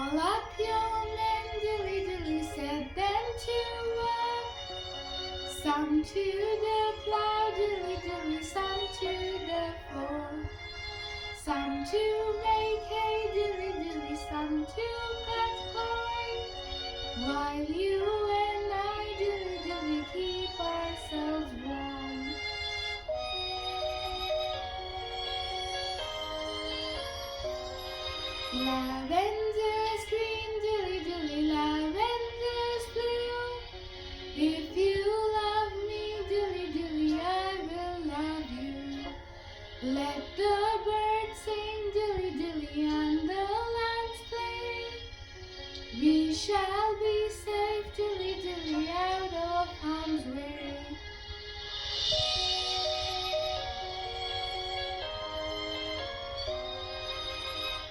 Call up your men, dilly dilly, set them to work. Some to the plow, dilly dilly, some to the fork. Some to make hay, dilly dilly, some to cut corn. While you and I, dilly dilly, keep ourselves warm. Lavender's green, dilly dilly, lavender's blue. If you love me, dilly dilly, I will love you. Let the birds sing, dilly dilly, and the lambs play. We shall be safe, dilly dilly, out of harm's way.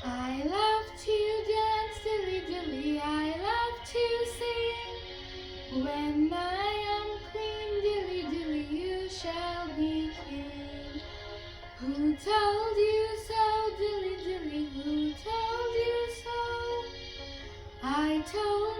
I love to dance, dilly dilly, I love to sing. When I am queen, dilly dilly, you shall be king. Who told you so, dilly dilly, who told you so? I told